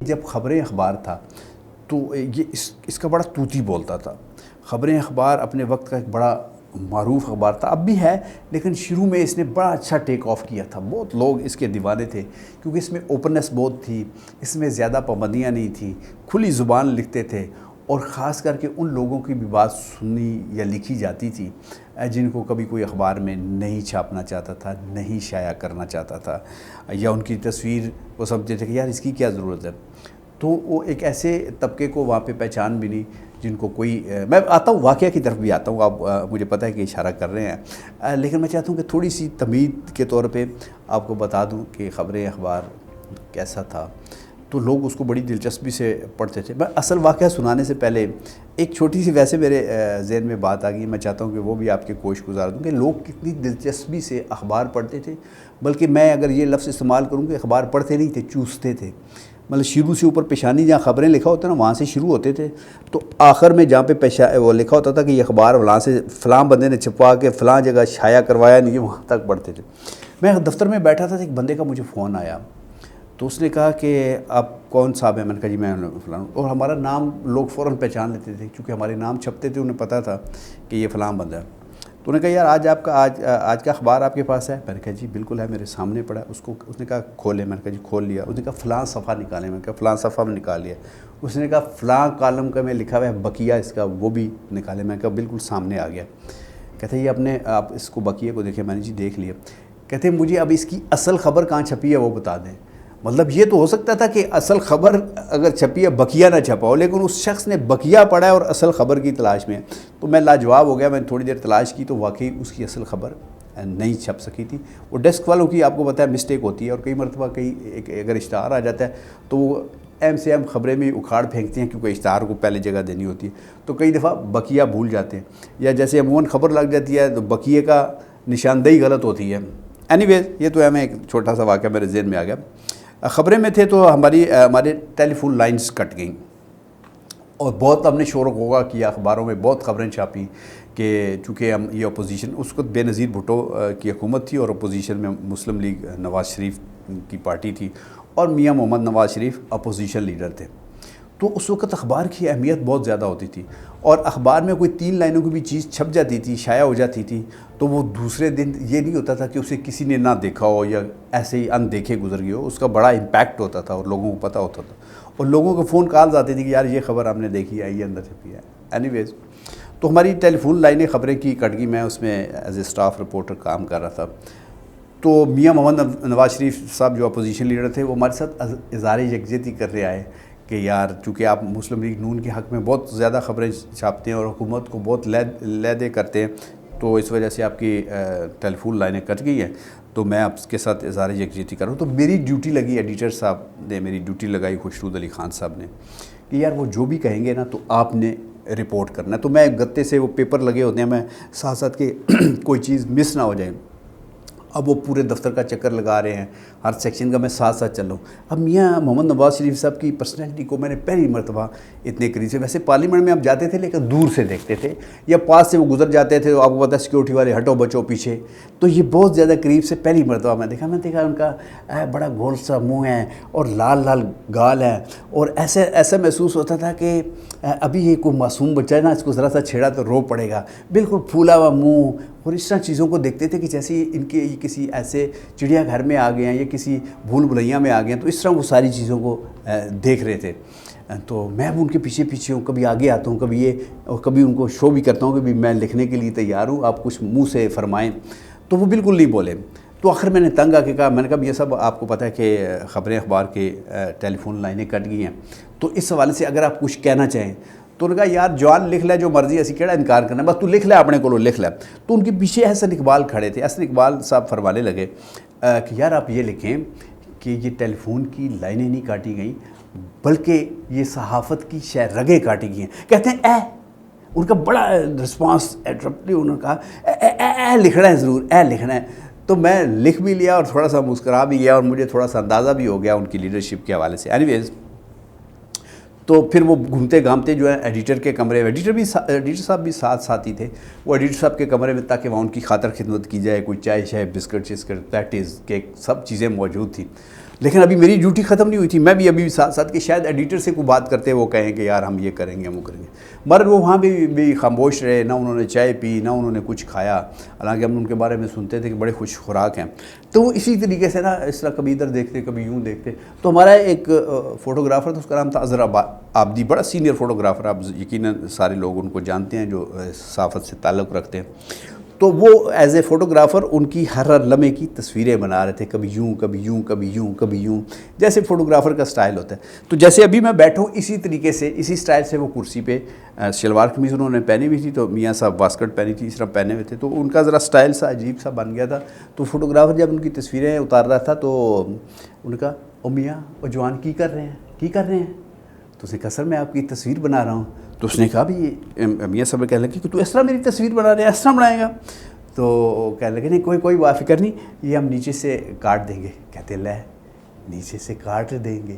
جب خبریں اخبار تھا تو یہ اس کا بڑا طوطی بولتا تھا. خبریں اخبار اپنے وقت کا ایک بڑا معروف اخبار تھا, اب بھی ہے, لیکن شروع میں اس نے بڑا اچھا ٹیک آف کیا تھا. بہت لوگ اس کے دیوانے تھے کیونکہ اس میں اوپننس بہت تھی, اس میں زیادہ پابندیاں نہیں تھیں, کھلی زبان لکھتے تھے, اور خاص کر کے ان لوگوں کی بھی بات سنی یا لکھی جاتی تھی جن کو کبھی کوئی اخبار میں نہیں چھاپنا چاہتا تھا, نہیں شائع کرنا چاہتا تھا, یا ان کی تصویر وہ سمجھتے تھے کہ یار اس کی کیا ضرورت ہے. تو وہ ایک ایسے طبقے کو وہاں پہ پہچان بھی نہیں جن کو کوئی, میں آتا ہوں واقعہ کی طرف بھی آتا ہوں, آپ مجھے پتہ ہے کہ اشارہ کر رہے ہیں, لیکن میں چاہتا ہوں کہ تھوڑی سی تمہید کے طور پہ آپ کو بتا دوں کہ خبریں اخبار کیسا تھا. تو لوگ اس کو بڑی دلچسپی سے پڑھتے تھے. میں اصل واقعہ سنانے سے پہلے ایک چھوٹی سی ویسے میرے ذہن میں بات آ گئی, میں چاہتا ہوں کہ وہ بھی آپ کے گوش گزار دوں کہ لوگ کتنی دلچسپی سے اخبار پڑھتے تھے. بلکہ میں اگر یہ لفظ استعمال کروں کہ اخبار پڑھتے نہیں تھے, چوستے تھے. مطلب شروع سے اوپر پیشانی جہاں خبریں لکھا ہوتا ہے نا, وہاں سے شروع ہوتے تھے, تو آخر میں جہاں پہ وہ لکھا ہوتا تھا کہ یہ اخبار وہاں سے فلاں بندے نے چھپوا کے فلاں جگہ شائع کروایا نہیں, وہاں تک پڑھتے تھے. میں دفتر میں بیٹھا تھا تو ایک بندے کا مجھے فون آیا, تو اس نے کہا کہ آپ کون صاحب ہیں؟ میں نے کہا جی میں فلاں, اور ہمارا نام لوگ فوراً پہچان لیتے تھے کیونکہ ہمارے نام چھپتے تھے, انہیں پتہ تھا کہ یہ فلاں بندہ ہے. تو انہوں نے کہا یار آج کا اخبار آپ کے پاس ہے؟ میں نے کہا جی بالکل ہے, میرے سامنے پڑا ہے. اس نے کہا کھولے. میں نے کہا جی کھول لیا. اس نے کہا فلاں صفحہ نکالیں. میں نے کہا فلاں صفحہ میں نکال لیا. اس نے کہا فلاں کالم کا میں لکھا ہوا ہے بقیہ اس کا, وہ بھی نکالے. میں نے کہا بالکل سامنے آ گیا. کہتے یہ آپ اس کو بقیہ کو دیکھیں. میں نے جی دیکھ لیا. کہتے مجھے اب اس کی اصل خبر کہاں چھپی ہے وہ بتا دیں. مطلب یہ تو ہو سکتا تھا کہ اصل خبر اگر چھپی ہے بقیہ نہ چھپا ہو, لیکن اس شخص نے بقیہ پڑھا ہے اور اصل خبر کی تلاش میں ہے. تو میں لاجواب ہو گیا. میں نے تھوڑی دیر تلاش کی تو واقعی اس کی اصل خبر نہیں چھپ سکی تھی. وہ ڈیسک والوں کی آپ کو پتہ ہے مسٹیک ہوتی ہے, اور کئی مرتبہ اگر اشتہار آ جاتا ہے تو وہ اہم سے اہم خبریں بھی اکھاڑ پھینکتے ہیں کیونکہ اشتہار کو پہلے جگہ دینی ہوتی ہے. تو کئی دفعہ بقیہ بھول جاتے ہیں, یا جیسے عموماً خبر لگ جاتی ہے تو بقیہ کا نشاندہی غلط ہوتی ہے. اینی ویز یہ تو ہمیں ایک چھوٹا سا واقعہ میرے ذہن میں آ گیا. خبریں میں تھے تو ہمارے ٹیلی فون لائنز کٹ گئیں, اور بہت ہم نے شور و غوغا کیا, اخباروں میں بہت خبریں چھاپیں کہ چونکہ ہم یہ اپوزیشن, اس وقت بے نظیر بھٹو کی حکومت تھی اور اپوزیشن میں مسلم لیگ نواز شریف کی پارٹی تھی, اور میاں محمد نواز شریف اپوزیشن لیڈر تھے. تو اس وقت اخبار کی اہمیت بہت زیادہ ہوتی تھی, اور اخبار میں کوئی 3 لائنوں کی بھی چیز چھپ جاتی تھی, شائع ہو جاتی تھی, تو وہ دوسرے دن یہ نہیں ہوتا تھا کہ اسے کسی نے نہ دیکھا ہو یا ایسے ہی ان دیکھے گزر گئے ہو. اس کا بڑا امپیکٹ ہوتا تھا اور لوگوں کو پتہ ہوتا تھا, اور لوگوں کو فون کالز آتی تھی کہ یار یہ خبر ہم نے دیکھی ہے, یہ اندر چھپی ہے. اینی ویز تو ہماری ٹیلی فون لائنیں خبریں کی کٹ گئی. میں اس میں ایز اے اسٹاف رپورٹر کام کر رہا تھا. تو میاں محمد نواز شریف صاحب جو اپوزیشن لیڈر تھے, وہ ہمارے ساتھ اظہار یکجہتی کر رہے آئے کہ یار چونکہ آپ مسلم لیگ نون کے حق میں بہت زیادہ خبریں چھاپتے ہیں اور حکومت کو بہت لیدے کرتے ہیں, تو اس وجہ سے آپ کی ٹیلی فون لائنیں کٹ گئی ہیں, تو میں آپ کے ساتھ اظہار یکجہتی کر رہا ہوں. تو میری ڈیوٹی لگی, ایڈیٹر صاحب نے میری ڈیوٹی لگائی, خورشید علی خان صاحب نے, کہ یار وہ جو بھی کہیں گے نا تو آپ نے رپورٹ کرنا ہے. تو میں گتے سے وہ پیپر لگے ہوتے ہیں, میں ساتھ ساتھ کہ کوئی چیز مس نہ ہو جائے. اب وہ پورے دفتر کا چکر لگا رہے ہیں, ہر سیکشن کا میں ساتھ ساتھ چل رہا ہوں. اب میاں محمد نواز شریف صاحب کی پرسنالٹی کو میں نے پہلی مرتبہ اتنے قریب سے, ویسے پارلیمنٹ میں آپ جاتے تھے لیکن دور سے دیکھتے تھے, یا پاس سے وہ گزر جاتے تھے تو آپ کو پتہ ہے سیکورٹی والے ہٹو بچو پیچھے. تو یہ بہت زیادہ قریب سے پہلی مرتبہ میں دیکھا ان کا بڑا گول سا منہ ہے اور لال لال گال ہے, اور ایسا محسوس ہوتا تھا کہ ابھی یہ کوئی معصوم بچہ ہے نا, اس کو ذرا سا چھیڑا تو رو پڑے گا, بالکل پھولا ہوا منہ. اور اس طرح چیزوں کو دیکھتے تھے کہ جیسے ان کے یہ کسی ایسے چڑیا گھر میں آ گئے ہیں یا کسی بھول بھلیاں میں آ گئے ہیں, تو اس طرح وہ ساری چیزوں کو دیکھ رہے تھے. تو میں اب ان کے پیچھے پیچھے ہوں, کبھی آگے آتا ہوں, کبھی یہ, اور کبھی ان کو شو بھی کرتا ہوں کہ بھی میں لکھنے کے لیے تیار ہوں, آپ کچھ منہ سے فرمائیں. تو وہ بالکل نہیں بولے. تو آخر میں نے تنگ آ کے کہا, میں نے کہا یہ سب آپ کو پتہ ہے کہ خبریں اخبار کے ٹیلی فون لائنیں کٹ گئی ہیں, تو اس حوالے سے اگر آپ کچھ کہنا چاہیں. تو انہوں نے کہا یار جوان لکھ لے جو مرضی, اسی کیڑا انکار کرنا, بس تو لکھ لے اپنے کو لکھ لے. تو ان کے پیچھے احسن اقبال کھڑے تھے. احسن اقبال صاحب فرمانے لگے کہ یار آپ یہ لکھیں کہ یہ ٹیلی فون کی لائنیں نہیں کاٹی گئیں بلکہ یہ صحافت کی رگیں کاٹی گئی ہیں. کہتے ہیں ان کا بڑا رسپانس ایٹرپٹلی, انہوں نے کہا لکھنا ہے, ضرور لکھنا ہے. تو میں لکھ بھی لیا اور تھوڑا سا مسکرا بھی گیا, اور مجھے تھوڑا سا اندازہ بھی ہو گیا ان کی لیڈرشپ کے حوالے سے. اینی ویز تو پھر وہ گھومتے گھامتے جو ہے ایڈیٹر کے کمرے, ایڈیٹر صاحب بھی ساتھ ہی تھے, وہ ایڈیٹر صاحب کے کمرے میں, تاکہ وہاں ان کی خاطر خدمت کی جائے, کوئی چائے شائے بسکٹ چسکٹ پیٹیز کیک سب چیزیں موجود تھیں. لیکن ابھی میری ڈیوٹی ختم نہیں ہوئی تھی، میں بھی ابھی ساتھ ساتھ کہ شاید ایڈیٹر سے کوئی بات کرتے وہ کہیں کہ یار ہم یہ کریں گے ہم وہ کریں گے، مگر وہ وہاں بھی خاموش رہے، نہ انہوں نے چائے پی نہ انہوں نے کچھ کھایا، حالانکہ ہم ان کے بارے میں سنتے تھے کہ بڑے خوش خوراک ہیں۔ تو وہ اسی طریقے سے نا اس طرح کبھی ادھر دیکھتے کبھی یوں دیکھتے۔ تو ہمارا ایک فوٹوگرافر تھا، اس کا نام تھا اظہر عابدی، بڑا سینئر فوٹوگرافر، آپ یقیناً سارے لوگ ان کو جانتے ہیں جو صحافت سے تعلق رکھتے ہیں۔ تو وہ ایز اے فوٹوگرافر ان کی ہر لمحے کی تصویریں بنا رہے تھے، کبھی یوں کبھی یوں کبھی یوں کبھی یوں، جیسے فوٹوگرافر کا سٹائل ہوتا ہے۔ تو جیسے ابھی میں بیٹھوں اسی طریقے سے اسی سٹائل سے وہ کرسی پہ، شلوار قمیض انہوں نے پہنی ہوئی تھی تو میاں صاحب واسکٹ پہنی تھی، اس طرح پہنے ہوئے تھے، تو ان کا ذرا سٹائل سا عجیب سا بن گیا تھا۔ تو فوٹوگرافر جب ان کی تصویریں اتار رہا تھا تو ان کا او میاں او جوان کی کر رہے ہیں؟ تو اس نے کہا سر میں آپ کی تصویر بنا رہا ہوں۔ تو اس نے کہا بھی میاں صاحب کہنے لگے کہ تو اس طرح میری تصویر بنا رہے ہیں، اس طرح بنائے گا؟ تو کہنے لگے نہیں کوئی فکر نہیں، یہ ہم نیچے سے کاٹ دیں گے۔ کہتے لے نیچے سے کاٹ دیں گے،